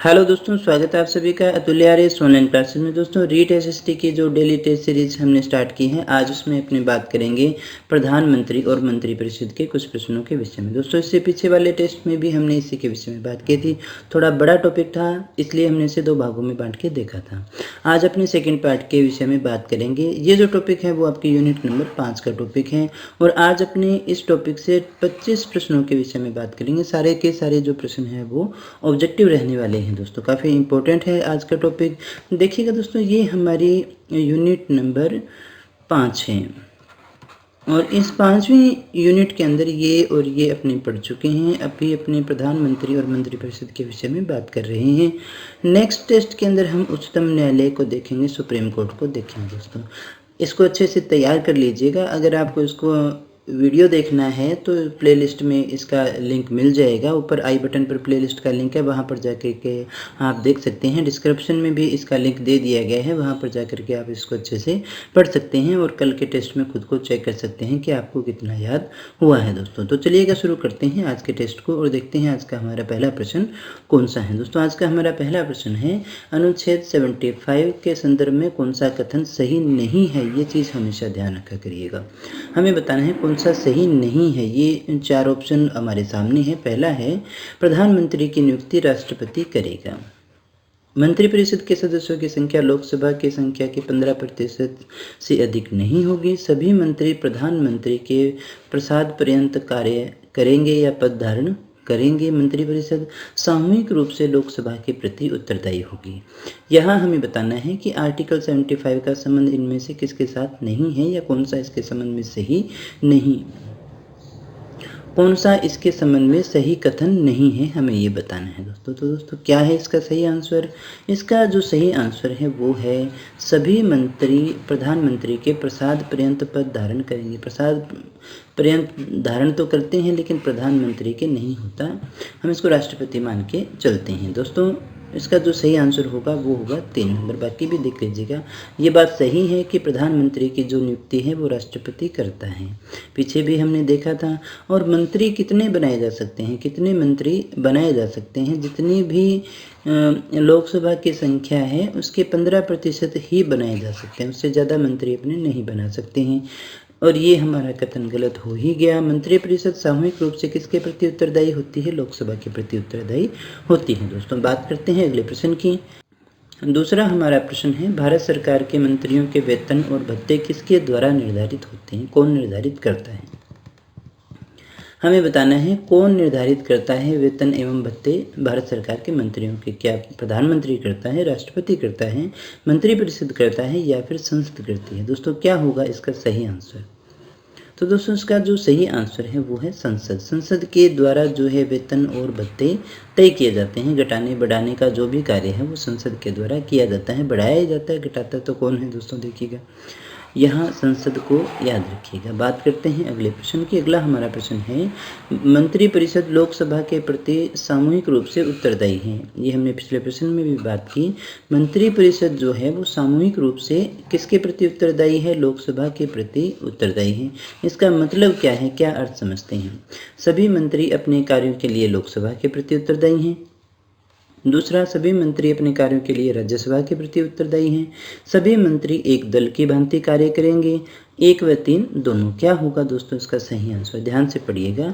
Hello दोस्तों, स्वागत है आप सभी का अतुल्य आर्यस ऑनलाइन क्लासेस में। दोस्तों, रीट एसएसटी की जो डेली टेस्ट सीरीज हमने स्टार्ट की है, आज उसमें अपनी बात करेंगे प्रधानमंत्री और मंत्रिपरिषद के कुछ प्रश्नों के विषय में। दोस्तों, इससे पीछे वाले टेस्ट में भी हमने इसी के विषय में बात की थी। थोड़ा बड़ा टॉपिक था, इसलिए हमने इसे 2 भागों में बांट के देखा था। आज अपने सेकेंड पार्ट के विषय में बात करेंगे। ये जो टॉपिक है वो आपकी यूनिट नंबर 5 का टॉपिक है और आज अपने इस टॉपिक से 25 प्रश्नों के विषय में बात करेंगे। सारे के सारे जो प्रश्न हैं वो ऑब्जेक्टिव रहने वाले हैं। दोस्तों, काफ़ी इंपॉर्टेंट है आज का टॉपिक। देखिएगा दोस्तों, ये हमारी यूनिट नंबर 5 है और इस 5वीं यूनिट के अंदर ये और ये अपने पढ़ चुके हैं। अभी अपने प्रधानमंत्री और मंत्रिपरिषद के विषय में बात कर रहे हैं। नेक्स्ट टेस्ट के अंदर हम उच्चतम न्यायालय को देखेंगे, सुप्रीम कोर्ट को देखेंगे। दोस्तों, इसको अच्छे से तैयार कर लीजिएगा। अगर आपको इसको वीडियो देखना है तो प्लेलिस्ट में इसका लिंक मिल जाएगा। ऊपर आई बटन पर प्लेलिस्ट का लिंक है, वहाँ पर जाकर के आप देख सकते हैं। डिस्क्रिप्शन में भी इसका लिंक दे दिया गया है, वहाँ पर जाकर के आप इसको अच्छे से पढ़ सकते हैं और कल के टेस्ट में खुद को चेक कर सकते हैं कि आपको कितना याद हुआ है। दोस्तों, तो चलिएगा शुरू करते हैं आज के टेस्ट को और देखते हैं आज का हमारा पहला प्रश्न कौन सा है। दोस्तों, आज का हमारा पहला प्रश्न है, अनुच्छेद 75 के संदर्भ में कौन सा कथन सही नहीं है। ये चीज़ हमेशा ध्यान रखा करिएगा। हमें बताना है कौन सा सही नहीं है। ये 4 ऑप्शन हमारे सामने है। पहला है, प्रधानमंत्री की नियुक्ति राष्ट्रपति करेगा। मंत्रिपरिषद के सदस्यों की संख्या लोकसभा की संख्या के 15% से अधिक नहीं होगी। सभी मंत्री प्रधानमंत्री के प्रसाद पर्यंत कार्य करेंगे या पद धारण करेंगे। मंत्रिपरिषद सामूहिक रूप से लोकसभा के प्रति उत्तरदायी होगी। यहाँ हमें बताना है कि आर्टिकल 75 का संबंध इनमें से किसके साथ नहीं है या कौन सा इसके संबंध में सही नहीं, कौन सा इसके संबंध में सही कथन नहीं है, हमें ये बताना है। दोस्तों, क्या है इसका सही आंसर? इसका जो सही आंसर है वो है, सभी मंत्री प्रधानमंत्री के प्रसाद पर्यंत पद धारण करेंगे। प्रसाद पर्यंत धारण तो करते हैं लेकिन प्रधानमंत्री के नहीं होता। हम इसको राष्ट्रपति मान के चलते हैं। दोस्तों, इसका जो सही आंसर होगा वो होगा 3 नंबर। बाकी भी देख लीजिएगा। ये बात सही है कि प्रधानमंत्री की जो नियुक्ति है वो राष्ट्रपति करता है, पीछे भी हमने देखा था। और मंत्री कितने बनाए जा सकते हैं, कितने मंत्री बनाए जा सकते हैं, जितनी भी लोकसभा की संख्या है उसके 15% ही बनाए जा सकते हैं, उससे ज़्यादा मंत्री अपने नहीं बना सकते हैं। और ये हमारा कथन गलत हो ही गया। मंत्रिपरिषद सामूहिक रूप से किसके प्रति उत्तरदायी होती है? लोकसभा के प्रति उत्तरदायी होती है। दोस्तों, बात करते हैं अगले प्रश्न की। दूसरा हमारा प्रश्न है, भारत सरकार के मंत्रियों के वेतन और भत्ते किसके द्वारा निर्धारित होते हैं? कौन निर्धारित करता है? हमें बताना है कौन निर्धारित करता है वेतन एवं भत्ते भारत सरकार के मंत्रियों के। क्या प्रधानमंत्री करता है, राष्ट्रपति करता है, मंत्रिपरिषद करता है या फिर संसद करती है? दोस्तों, क्या होगा इसका सही आंसर? तो दोस्तों, इसका जो सही आंसर है वो है संसद। संसद के द्वारा जो है वेतन और भत्ते तय किए जाते हैं। घटाने बढ़ाने का जो भी कार्य है वो संसद के द्वारा किया जाता है। बढ़ाया जाता है, घटाता तो कौन है? दोस्तों, देखिएगा, यहाँ संसद को याद रखिएगा। बात करते हैं अगले प्रश्न की। अगला हमारा प्रश्न है, मंत्रिपरिषद लोकसभा के प्रति सामूहिक रूप से उत्तरदायी है। ये हमने पिछले प्रश्न में भी बात की। मंत्रिपरिषद जो है वो सामूहिक रूप से किसके प्रति उत्तरदायी है? लोकसभा के प्रति उत्तरदायी है। इसका मतलब क्या है, क्या अर्थ समझते हैं? सभी मंत्री अपने कार्यों के लिए लोकसभा के प्रति उत्तरदायी हैं। दूसरा, सभी मंत्री अपने कार्यों के लिए राज्यसभा के प्रति उत्तरदायी हैं। सभी मंत्री एक दल की भांति कार्य करेंगे। 1 व 3 दोनों। क्या होगा दोस्तों इसका सही आंसर? ध्यान से पढ़िएगा।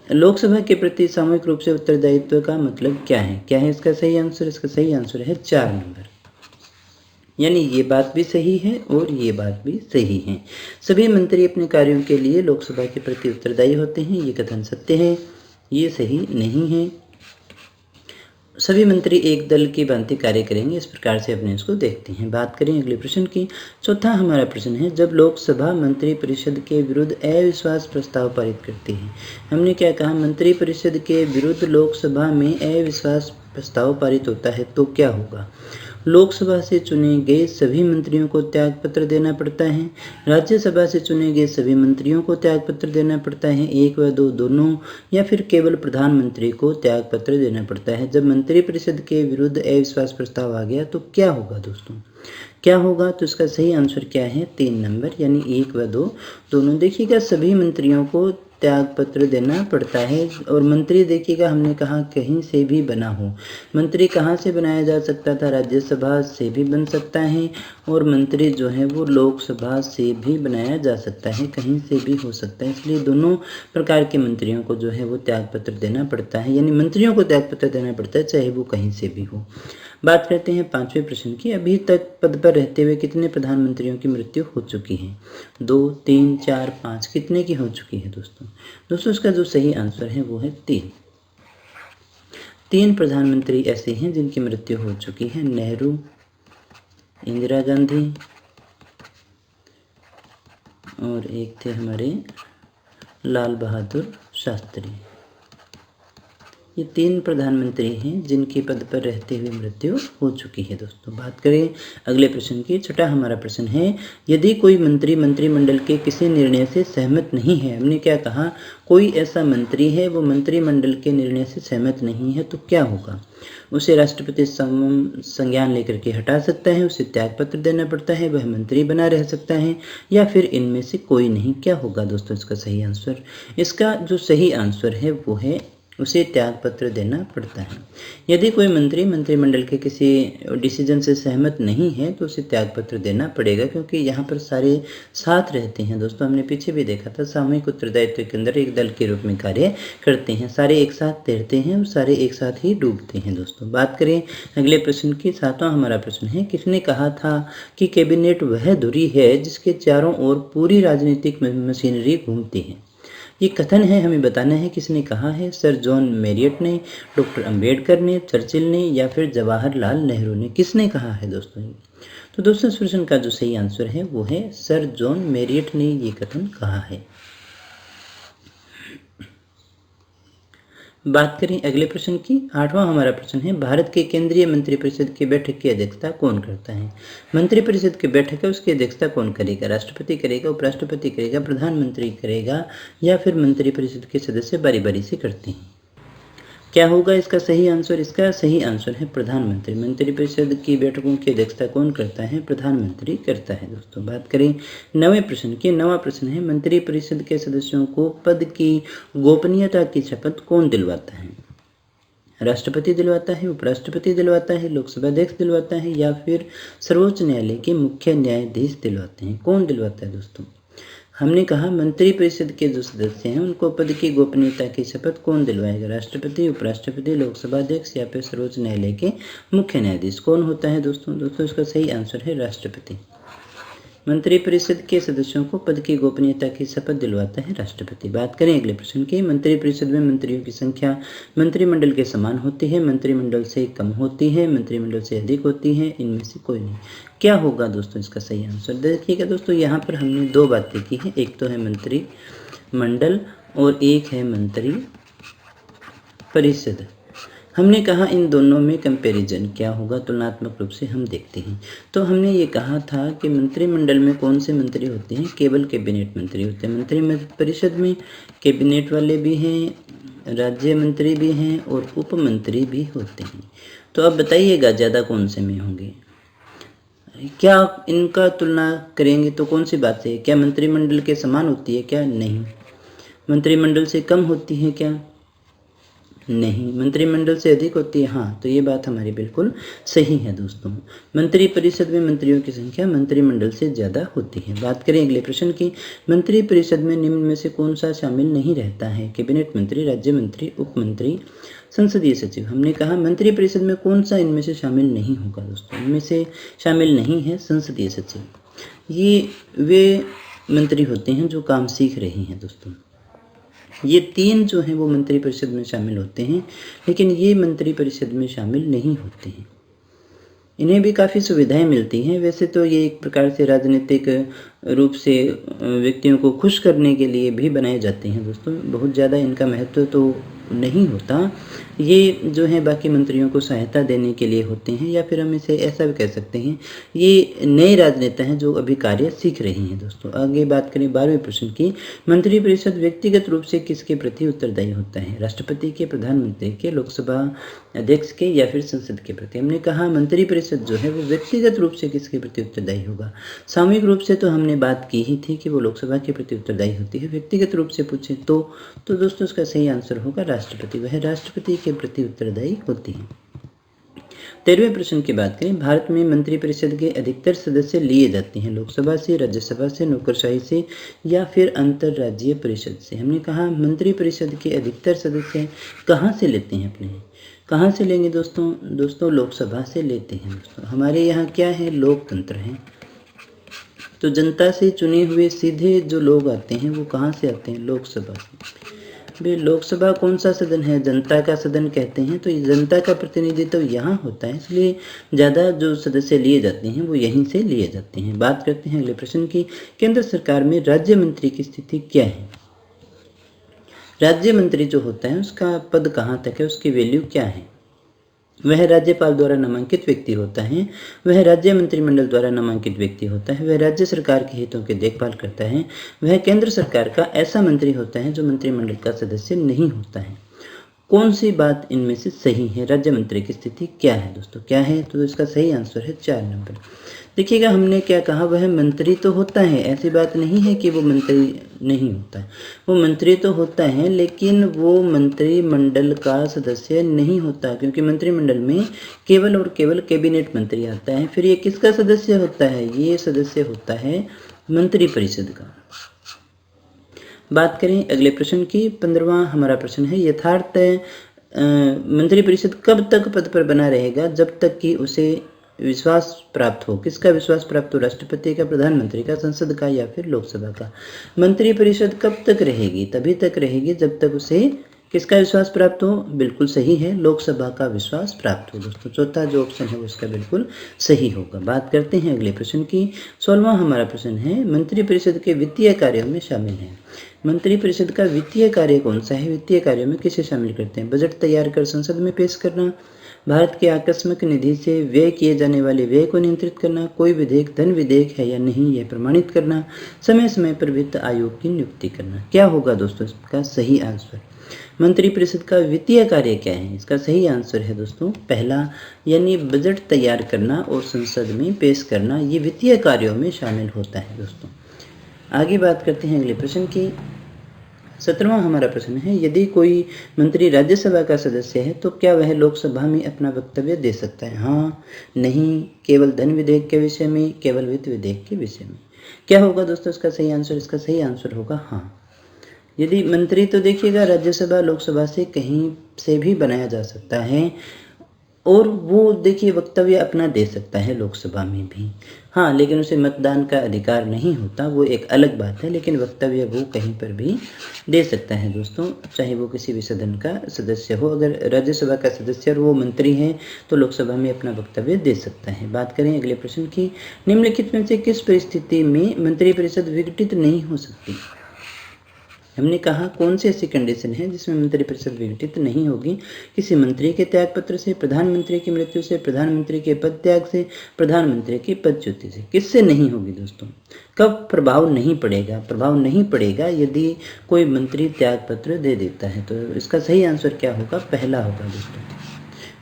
लोकसभा के प्रति सामूहिक रूप से उत्तरदायित्व का मतलब क्या है? क्या है इसका सही आंसर? इसका सही आंसर है 4 नंबर। यानी ये बात भी सही है और ये बात भी सही है। सभी मंत्री अपने कार्यों के लिए लोकसभा के प्रति उत्तरदायी होते हैं। ये कथन सत्य है, ये सही नहीं है। सभी मंत्री एक दल की भांति कार्य करेंगे, इस प्रकार से अपने इसको देखते हैं। बात करें अगले प्रश्न की। चौथा हमारा प्रश्न है, जब लोकसभा मंत्रिपरिषद के विरुद्ध अविश्वास प्रस्ताव पारित करती है। हमने क्या कहा? मंत्रिपरिषद के विरुद्ध लोकसभा में अविश्वास प्रस्ताव पारित होता है तो क्या होगा? लोकसभा से चुने गए सभी मंत्रियों को त्यागपत्र देना पड़ता है। राज्यसभा से चुने गए सभी मंत्रियों को त्यागपत्र देना पड़ता है। 1 व 2 दोनों, या फिर केवल प्रधानमंत्री को त्यागपत्र देना पड़ता है। जब मंत्रिपरिषद के विरुद्ध अविश्वास प्रस्ताव आ गया तो क्या होगा दोस्तों? क्या होगा? तो इसका सही आंसर क्या है? 3 नंबर, यानी 1 व 2 दोनों। देखिएगा, सभी मंत्रियों को त्यागपत्र देना पड़ता है। और मंत्री देखिएगा, हमने कहा कहीं से भी बना हो। मंत्री कहाँ से बनाया जा सकता था? राज्यसभा से भी बन सकता है, और मंत्री जो है वो लोकसभा से भी बनाया जा सकता है, कहीं से भी हो सकता है। इसलिए दोनों प्रकार के मंत्रियों को जो है वो त्यागपत्र देना पड़ता है, यानी मंत्रियों को त्यागपत्र देना पड़ता है, चाहे वो कहीं से भी हो। बात करते हैं 5वें प्रश्न की। अभी तक पद पर रहते हुए कितने प्रधानमंत्रियों की मृत्यु हो चुकी है? 2, 3, 4, 5, कितने की हो चुकी है दोस्तों? इसका जो सही आंसर है वो है 3। 3 प्रधानमंत्री ऐसे हैं जिनकी मृत्यु हो चुकी है। नेहरू, इंदिरा गांधी और एक थे हमारे लाल बहादुर शास्त्री। ये 3 प्रधानमंत्री हैं जिनकी पद पर रहते हुए मृत्यु हो चुकी है दोस्तों। बात करें अगले प्रश्न की। छठा हमारा प्रश्न है, यदि कोई मंत्री मंत्रिमंडल के किसी निर्णय से सहमत नहीं है, हमने क्या कहा, कोई ऐसा मंत्री है वो मंत्रिमंडल के निर्णय से सहमत नहीं है, तो क्या होगा? उसे राष्ट्रपति संज्ञान लेकर के हटा सकता है, उसे त्यागपत्र देना पड़ता है, वह मंत्री बना रह सकता है, या फिर इनमें से कोई नहीं। क्या होगा दोस्तों इसका सही आंसर? इसका जो सही आंसर है वो है उसे त्यागपत्र देना पड़ता है। यदि कोई मंत्री मंत्रिमंडल के किसी डिसीजन से सहमत नहीं है तो उसे त्यागपत्र देना पड़ेगा, क्योंकि यहाँ पर सारे साथ रहते हैं दोस्तों। हमने पीछे भी देखा था, सामूहिक उत्तरदायित्व के अंदर एक दल के रूप में कार्य करते हैं, सारे एक साथ तैरते हैं और सारे एक साथ ही डूबते हैं दोस्तों। बात करें अगले प्रश्न की। 7वां हमारा प्रश्न है, किसने कहा था कि कैबिनेट वह धुरी है जिसके चारों ओर पूरी राजनीतिक मशीनरी घूमती है? ये कथन है, हमें बताना है किसने कहा है। सर जॉन मैरियट ने, डॉक्टर अंबेडकर ने, चर्चिल ने, या फिर जवाहरलाल नेहरू ने? किसने कहा है दोस्तों? तो दोस्तों इस प्रश्न का जो सही आंसर है वो है सर जॉन मैरियट ने ये कथन कहा है। बात करें अगले प्रश्न की। 8वां हमारा प्रश्न है, भारत के केंद्रीय मंत्रिपरिषद की बैठक की अध्यक्षता कौन करता है? मंत्रिपरिषद की बैठक है, उसकी अध्यक्षता कौन करेगा? राष्ट्रपति करेगा, उपराष्ट्रपति करेगा, प्रधानमंत्री करेगा, या फिर मंत्रिपरिषद के सदस्य बारी बारी से करते हैं? क्या होगा इसका सही आंसर? इसका सही आंसर है प्रधानमंत्री। मंत्रिपरिषद की बैठकों की अध्यक्षता कौन करता है? प्रधानमंत्री करता है दोस्तों। बात करें 9वें प्रश्न की। 9वां प्रश्न है, मंत्रिपरिषद के सदस्यों को पद की गोपनीयता की शपथ कौन दिलवाता है? राष्ट्रपति दिलवाता है, उपराष्ट्रपति दिलवाता है, लोकसभा अध्यक्ष दिलवाता है, या फिर सर्वोच्च न्यायालय के मुख्य न्यायाधीश दिलवाते हैं? कौन दिलवाता है दोस्तों? हमने कहा मंत्रिपरिषद के जो सदस्य हैं उनको पद की गोपनीयता की शपथ कौन दिलवाएगा? राष्ट्रपति, उपराष्ट्रपति, लोकसभा अध्यक्ष, या फिर सर्वोच्च न्यायालय के मुख्य न्यायाधीश? कौन होता है दोस्तों इसका सही आंसर है राष्ट्रपति। मंत्रिपरिषद के सदस्यों को पद की गोपनीयता की शपथ दिलवाता है राष्ट्रपति। बात करें अगले प्रश्न की। मंत्रिपरिषद में मंत्रियों की संख्या मंत्रिमंडल के समान होती है, मंत्रिमंडल से कम होती है, मंत्रिमंडल से अधिक होती है, इनमें से कोई नहीं? क्या होगा दोस्तों इसका सही आंसर? देखिएगा दोस्तों, यहाँ पर हमने 2 बातें की हैं, एक तो है मंत्रिमंडल और एक है मंत्री परिषद। हमने कहा इन दोनों में कंपैरिजन क्या होगा, तुलनात्मक रूप से हम देखते हैं। तो हमने ये कहा था कि मंत्रिमंडल में कौन से मंत्री होते हैं? केवल कैबिनेट मंत्री होते हैं। मंत्री परिषद में कैबिनेट वाले भी हैं, राज्य मंत्री भी हैं और उप मंत्री भी होते हैं। तो अब बताइएगा ज़्यादा कौन से में होंगे? क्या इनका तुलना करेंगे तो कौन सी बात है? क्या मंत्रिमंडल के समान होती है क्या? नहीं। मंत्रिमंडल से कम होती है क्या? नहीं। मंत्रिमंडल से अधिक होती है? हाँ। तो ये बात हमारी बिल्कुल सही है दोस्तों। मंत्रिपरिषद में मंत्रियों की संख्या मंत्रिमंडल से ज़्यादा होती है। बात करें अगले प्रश्न की। मंत्रिपरिषद में निम्न में से कौन सा शामिल नहीं रहता है? कैबिनेट मंत्री, राज्य मंत्री, उप मंत्री, संसदीय सचिव। हमने कहा मंत्रिपरिषद में कौन सा इनमें से शामिल नहीं होगा दोस्तों? इनमें से शामिल नहीं है संसदीय सचिव। ये वे मंत्री होते हैं जो काम सीख रहे हैं दोस्तों। ये 3 जो हैं वो मंत्रिपरिषद में शामिल होते हैं, लेकिन ये मंत्रिपरिषद में शामिल नहीं होते हैं। इन्हें भी काफ़ी सुविधाएं मिलती हैं। वैसे तो ये एक प्रकार से राजनीतिक रूप से व्यक्तियों को खुश करने के लिए भी बनाए जाते हैं दोस्तों। बहुत ज़्यादा इनका महत्व तो नहीं होता, ये जो है बाकी मंत्रियों को सहायता देने के लिए होते हैं, या फिर हम इसे ऐसा भी कह सकते हैं ये नए राजनेता हैं जो अभी कार्य सीख रही हैं। दोस्तों आगे बात करें 12वें प्रश्न की, मंत्रिपरिषद व्यक्तिगत रूप से किसके प्रति उत्तरदायी होता है? राष्ट्रपति के, प्रधानमंत्री के, लोकसभा अध्यक्ष के, या फिर संसद के प्रति? हमने कहा मंत्रिपरिषद जो है वो व्यक्तिगत रूप से किसके प्रति उत्तरदायी होगा? सामूहिक रूप से तो हमने बात की ही थी कि वो लोकसभा के प्रति उत्तरदायी होती है। व्यक्तिगत रूप से पूछे तो दोस्तों उसका सही आंसर होगा राष्ट्रपति, वह राष्ट्रपति के प्रति उत्तरदायी होती है। 13वें प्रश्न की बात करें, भारत में मंत्रिपरिषद के अधिकतर सदस्य लिए जाते हैं लोकसभा से, राज्यसभा से, नौकरशाही से, या फिर अंतर्राज्यीय परिषद से? हमने कहा मंत्रिपरिषद के अधिकतर सदस्य कहाँ से लेते हैं अपने, कहाँ से लेंगे दोस्तों लोकसभा से लेते हैं। दोस्तों हमारे यहाँ क्या है, लोकतंत्र है, तो जनता से चुने हुए सीधे जो लोग आते हैं वो कहाँ से आते हैं, लोकसभा से। भाई लोकसभा कौन सा सदन है, जनता का सदन कहते हैं, तो जनता का प्रतिनिधित्व तो यहाँ होता है, इसलिए ज़्यादा जो सदस्य लिए जाते हैं वो यहीं से लिए जाते हैं। बात करते हैं अगले प्रश्न की, केंद्र सरकार में राज्य मंत्री की स्थिति क्या है? राज्य मंत्री जो होता है उसका पद कहाँ तक है, उसकी वैल्यू क्या है? वह राज्यपाल द्वारा नामांकित व्यक्ति होता है, वह राज्य मंत्रिमंडल द्वारा नामांकित व्यक्ति होता है, वह राज्य सरकार के हितों की देखभाल करता है, वह केंद्र सरकार का ऐसा मंत्री होता है जो मंत्रिमंडल का सदस्य नहीं होता है। कौन सी बात इनमें से सही है? राज्य मंत्री की स्थिति क्या है दोस्तों, क्या है? तो इसका सही आंसर है 4 नंबर। देखिएगा हमने क्या कहा, वह मंत्री तो होता है, ऐसी बात नहीं है कि वो मंत्री नहीं होता है, वो मंत्री तो होता है लेकिन वो मंत्रिमंडल का सदस्य नहीं होता, क्योंकि मंत्रिमंडल में केवल और केवल कैबिनेट मंत्री आता है। फिर ये किसका सदस्य होता है? ये सदस्य होता है मंत्रिपरिषद का। बात करें अगले प्रश्न की, 15वां हमारा प्रश्न है, यथार्थ मंत्रिपरिषद कब तक पद पर बना रहेगा? जब तक कि उसे विश्वास प्राप्त हो। किसका विश्वास प्राप्त हो? राष्ट्रपति का, प्रधानमंत्री का, संसद का, या फिर लोकसभा का? मंत्रिपरिषद कब तक रहेगी? तभी तक रहेगी जब तक उसे किसका विश्वास प्राप्त हो? बिल्कुल सही है, लोकसभा का विश्वास प्राप्त हो। दोस्तों चौथा जो ऑप्शन है उसका बिल्कुल सही होगा। बात करते हैं अगले प्रश्न की, 16वां हमारा प्रश्न है, मंत्रिपरिषद के वित्तीय कार्यों में शामिल है। मंत्रिपरिषद का वित्तीय कार्य कौन सा है? वित्तीय कार्यों में किसे शामिल करते हैं? बजट तैयार कर संसद में पेश करना, भारत के आकस्मिक निधि से व्यय किए जाने वाले व्यय को नियंत्रित करना, कोई विधेयक धन विधेयक है या नहीं यह प्रमाणित करना, समय समय पर वित्त आयोग की नियुक्ति करना। क्या होगा दोस्तों इसका सही आंसर? मंत्रिपरिषद का वित्तीय कार्य क्या है? इसका सही आंसर है दोस्तों पहला, यानी बजट तैयार करना और संसद में पेश करना, ये वित्तीय कार्यों में शामिल होता है। दोस्तों आगे बात करते हैं अगले प्रश्न की, 17वां हमारा प्रश्न है, यदि कोई मंत्री राज्यसभा का सदस्य है तो क्या वह लोकसभा में अपना वक्तव्य दे सकता है? हाँ, नहीं, केवल धन विधेयक के विषय में, केवल वित्त विधेयक के विषय में? क्या होगा दोस्तों इसका सही आंसर? इसका सही आंसर होगा हाँ। यदि मंत्री तो देखिएगा राज्यसभा लोकसभा से कहीं से भी बनाया जा सकता है, और वो देखिए वक्तव्य अपना दे सकता है लोकसभा में भी, हाँ, लेकिन उसे मतदान का अधिकार नहीं होता, वो एक अलग बात है, लेकिन वक्तव्य वो कहीं पर भी दे सकता है दोस्तों, चाहे वो किसी भी सदन का सदस्य हो। अगर राज्यसभा का सदस्य और वो मंत्री है तो लोकसभा में अपना वक्तव्य दे सकता है। बात करें अगले प्रश्न की, निम्नलिखित में से किस परिस्थिति में मंत्रिपरिषद विघटित नहीं हो सकती? हमने कहा कौन सी ऐसी कंडीशन है जिसमें मंत्रिपरिषद विघटित नहीं होगी? किसी मंत्री के त्यागपत्र से, प्रधानमंत्री की मृत्यु से, प्रधानमंत्री के पद त्याग से, प्रधानमंत्री की पदच्युति से। किससे नहीं होगी दोस्तों? कब प्रभाव नहीं पड़ेगा? प्रभाव नहीं पड़ेगा यदि कोई मंत्री त्यागपत्र दे देता है, तो इसका सही आंसर क्या होगा? पहला होगा दोस्तों।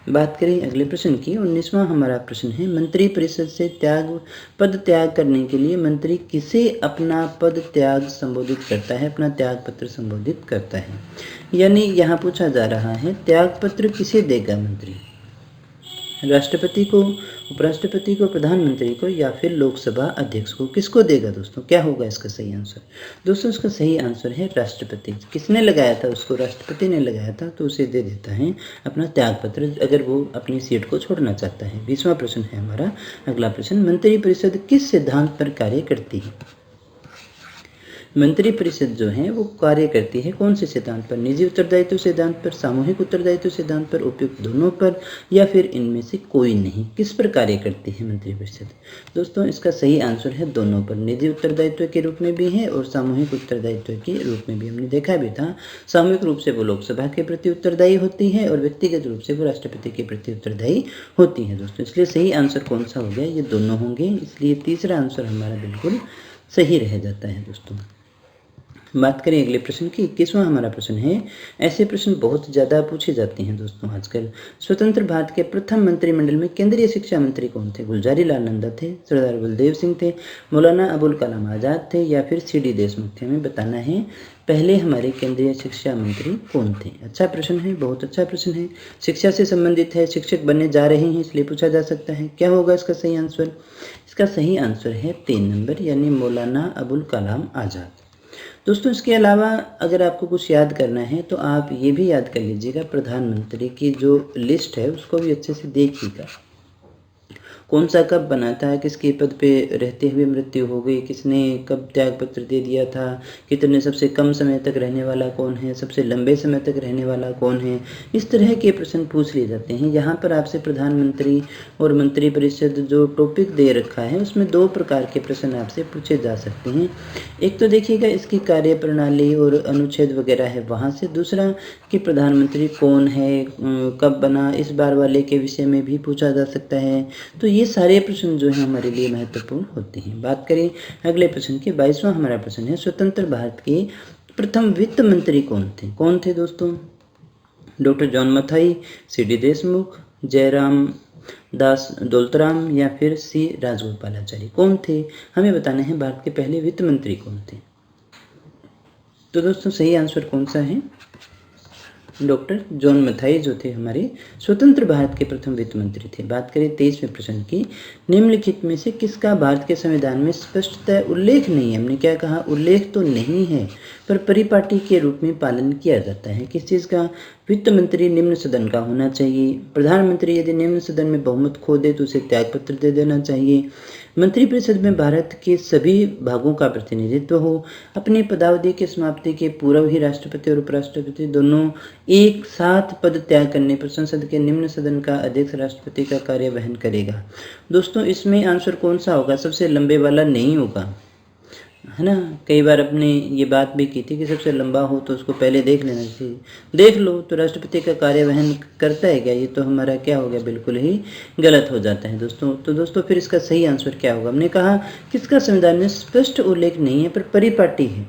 बात करें अगले प्रश्न की, 19वां हमारा प्रश्न है, मंत्रिपरिषद से पद त्याग करने के लिए मंत्री किसे अपना पद त्याग संबोधित करता है, अपना त्याग पत्र संबोधित करता है? यानी यहाँ पूछा जा रहा है त्याग पत्र किसे देगा मंत्री? राष्ट्रपति को, उपराष्ट्रपति को, प्रधानमंत्री को, या फिर लोकसभा अध्यक्ष को? किसको देगा दोस्तों? क्या होगा इसका सही आंसर? दोस्तों इसका सही आंसर है राष्ट्रपति। किसने लगाया था उसको? राष्ट्रपति ने लगाया था, तो उसे दे देता है अपना त्यागपत्र अगर वो अपनी सीट को छोड़ना चाहता है। 20वां प्रश्न है हमारा अगला प्रश्न, मंत्रिपरिषद किस सिद्धांत पर कार्य करती है? मंत्रिपरिषद जो है वो कार्य करती है कौन से सिद्धांत पर? निजी उत्तरदायित्व सिद्धांत पर, सामूहिक उत्तरदायित्व सिद्धांत पर, उपयुक्त दोनों पर, या फिर इनमें से कोई नहीं? किस पर कार्य करती है मंत्रिपरिषद? दोस्तों इसका सही आंसर है दोनों पर, निजी उत्तरदायित्व के रूप में भी है और सामूहिक उत्तरदायित्व के रूप में भी। हमने देखा भी था, सामूहिक रूप से वो लोकसभा के प्रति उत्तरदायी होती है और व्यक्तिगत रूप से वो राष्ट्रपति के प्रति उत्तरदायी होती है दोस्तों। इसलिए सही आंसर कौन सा हो गया? ये दोनों होंगे, इसलिए तीसरा आंसर हमारा बिल्कुल सही रह जाता है दोस्तों। बात करें अगले प्रश्न की, 21वां हमारा प्रश्न है, ऐसे प्रश्न बहुत ज़्यादा पूछे जाते हैं दोस्तों आजकल। स्वतंत्र भारत के प्रथम मंत्रिमंडल में केंद्रीय शिक्षा मंत्री कौन थे? गुलजारी लाल नंदा थे, सरदार बलदेव सिंह थे, मौलाना अबुल कलाम आज़ाद थे, या फिर सी डी देशमुख थे? हमें बताना है पहले हमारे केंद्रीय शिक्षा मंत्री कौन थे। अच्छा प्रश्न है, बहुत अच्छा प्रश्न है, शिक्षा से संबंधित है, शिक्षक बनने जा रहे हैं इसलिए पूछा जा सकता है। क्या होगा इसका सही आंसर? इसका सही आंसर है 3 नंबर, यानी मौलाना अबुल कलाम आज़ाद। दोस्तों इसके अलावा अगर आपको कुछ याद करना है तो आप ये भी याद कर लीजिएगा, प्रधानमंत्री की जो लिस्ट है उसको भी अच्छे से देखिएगा, कौन सा कब बना था, किसके पद पे रहते हुए मृत्यु हो गई, किसने कब त्याग पत्र दे दिया था, कितने सबसे कम समय तक रहने वाला कौन है, सबसे लंबे समय तक रहने वाला कौन है, इस तरह के प्रश्न पूछ लिए जाते हैं। यहाँ पर आपसे प्रधानमंत्री और मंत्रिपरिषद जो टॉपिक दे रखा है उसमें 2 प्रकार के प्रश्न आपसे पूछे जा सकते हैं। एक तो देखिएगा इसकी कार्यप्रणाली और अनुच्छेद वगैरह है वहाँ से, दूसरा कि प्रधानमंत्री कौन है, कब बना, इस बार वाले के विषय में भी पूछा जा सकता है। तो ये सारे प्रश्न जो हैं हमारे लिए महत्वपूर्ण होते हैं। बात करें अगले प्रश्न की, 22वां हमारा प्रश्न है, स्वतंत्र भारत के प्रथम वित्त मंत्री कौन थे? कौन थे दोस्तों? Doctor John Mathai, C D Deshmukh, Jairam Das Daulatram, या फिर सी राजगोपालाचारी? कौन थे? हमें बताना है भारत के पहले वित्त मंत्री कौन थे। तो दोस्तों सही आंसर कौन सा है? डॉक्टर जॉन मथाई जो थे हमारे स्वतंत्र भारत के प्रथम वित्त मंत्री थे। बात करें 23वें प्रश्न की, निम्नलिखित में से किसका भारत के संविधान में स्पष्टतः उल्लेख नहीं है? हमने क्या कहा, उल्लेख तो नहीं है पर परिपाटी के रूप में पालन किया जाता है। किस चीज़ का? वित्त मंत्री निम्न सदन का होना चाहिए, प्रधानमंत्री यदि निम्न सदन में बहुमत खो दे तो उसे त्यागपत्र दे देना चाहिए, मंत्रिपरिषद में भारत के सभी भागों का प्रतिनिधित्व हो, अपनी पदावधि की समाप्ति के पूर्व ही राष्ट्रपति और उपराष्ट्रपति दोनों एक साथ पद त्याग करने पर संसद के निम्न सदन का अध्यक्ष राष्ट्रपति का कार्य वहन करेगा। दोस्तों इसमें आंसर कौन सा होगा? सबसे लंबे वाला नहीं होगा, है ना। कई बार अपने ये बात भी की थी कि सबसे लंबा हो तो उसको पहले देख लेना चाहिए। देख लो तो राष्ट्रपति का कार्यवहन करता है क्या? ये तो हमारा क्या हो गया, बिल्कुल ही गलत हो जाता है दोस्तों। तो दोस्तों फिर इसका सही आंसर क्या होगा? हमने कहा किसका संविधान में स्पष्ट उल्लेख नहीं है पर परिपाटी है।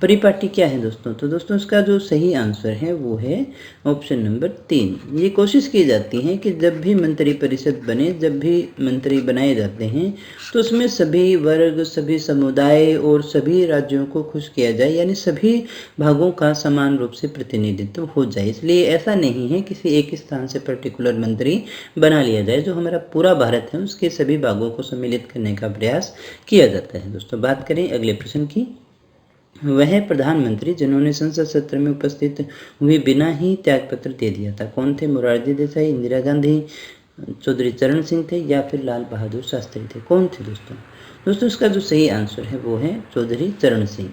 परिपाटी क्या है दोस्तों? तो दोस्तों इसका जो सही आंसर है वो है ऑप्शन नंबर 3। ये कोशिश की जाती है कि जब भी मंत्रिपरिषद बने, जब भी मंत्री बनाए जाते हैं तो उसमें सभी वर्ग, सभी समुदाय और सभी राज्यों को खुश किया जाए, यानी सभी भागों का समान रूप से प्रतिनिधित्व हो जाए। इसलिए ऐसा नहीं है किसी एक स्थान से पर्टिकुलर मंत्री बना लिया जाए, जो हमारा पूरा भारत है उसके सभी भागों को सम्मिलित करने का प्रयास किया जाता है। दोस्तों बात करें अगले प्रश्न की, वह प्रधानमंत्री जिन्होंने संसद सत्र में उपस्थित हुए बिना ही त्यागपत्र दे दिया था कौन थे? मोरारजी देसाई, इंदिरा गांधी, चौधरी चरण सिंह थे, या फिर लाल बहादुर शास्त्री थे? कौन थे दोस्तों? दोस्तों इसका जो सही आंसर है वो है चौधरी चरण सिंह।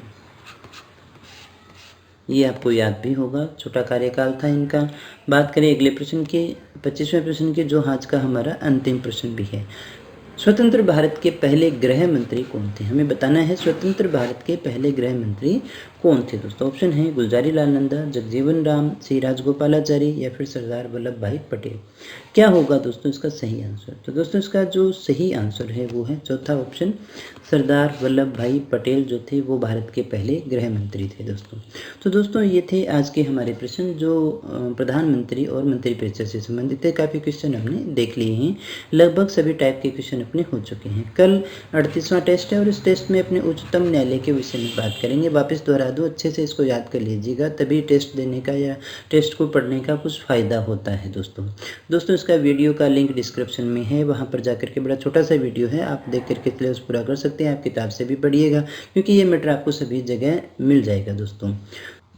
ये आपको याद भी होगा, छोटा कार्यकाल था इनका। बात करें अगले प्रश्न के, 25वें प्रश्न के, जो आज का हमारा अंतिम प्रश्न भी है, स्वतंत्र भारत के पहले गृह मंत्री कौन थे? हमें बताना है स्वतंत्र भारत के पहले गृह मंत्री कौन थे दोस्तों। ऑप्शन है गुलजारी लाल नंदा, जगजीवन राम, सी राजगोपालाचारी, या फिर सरदार वल्लभ भाई पटेल? क्या होगा दोस्तों इसका सही आंसर? तो दोस्तों इसका जो सही आंसर है वो है चौथा ऑप्शन, सरदार वल्लभ भाई पटेल जो थे वो भारत के पहले गृह मंत्री थे दोस्तों। तो दोस्तों ये थे आज के हमारे प्रश्न जो प्रधानमंत्री और मंत्रिपरिषद से संबंधित थे। काफ़ी क्वेश्चन हमने देख लिए हैं, लगभग सभी टाइप के क्वेश्चन अपने हो चुके हैं। कल 38वां टेस्ट है और इस टेस्ट में अपने उच्चतम न्यायालय के विषय में बात करेंगे। वापस दोहरा दूँ, अच्छे से इसको याद कर लीजिएगा, तभी टेस्ट देने का या टेस्ट को पढ़ने का कुछ फ़ायदा होता है दोस्तों इसका वीडियो का लिंक डिस्क्रिप्शन में है, वहाँ पर जाकर के बड़ा छोटा सा वीडियो है, आप देख करके सिलेबस पूरा कर सकते हैं। आप किताब से भी पढ़िएगा क्योंकि ये मैटर आपको सभी जगह मिल जाएगा दोस्तों।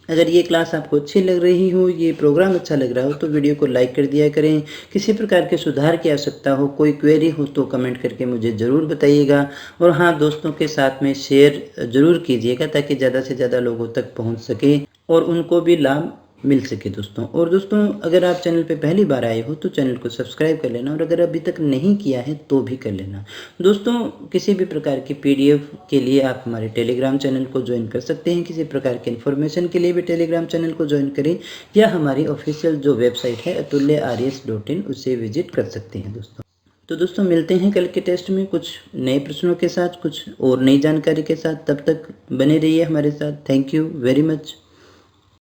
अगर ये क्लास आपको अच्छी लग रही हो, ये प्रोग्राम अच्छा लग रहा हो तो वीडियो को लाइक कर दिया करें। किसी प्रकार के सुधार की आवश्यकता हो, कोई क्वेरी हो तो कमेंट करके मुझे ज़रूर बताइएगा। और हाँ, दोस्तों के साथ में शेयर ज़रूर कीजिएगा ताकि ज़्यादा से ज़्यादा लोगों तक पहुँच सके और उनको भी लाभ मिल सके दोस्तों। और दोस्तों, अगर आप चैनल पे पहली बार आए हो तो चैनल को सब्सक्राइब कर लेना, और अगर अभी तक नहीं किया है तो भी कर लेना। दोस्तों, किसी भी प्रकार की पीडीएफ के लिए आप हमारे टेलीग्राम चैनल को ज्वाइन कर सकते हैं। किसी प्रकार के इन्फॉर्मेशन के लिए भी टेलीग्राम चैनल को ज्वाइन करें, या हमारी ऑफिशियल जो वेबसाइट है atulyaryas.in उसे विजिट कर सकते हैं दोस्तों। तो दोस्तों, मिलते हैं कल के टेस्ट में कुछ नए प्रश्नों के साथ, कुछ और नई जानकारी के साथ। तब तक बने रहिए हमारे साथ। Thank you very much.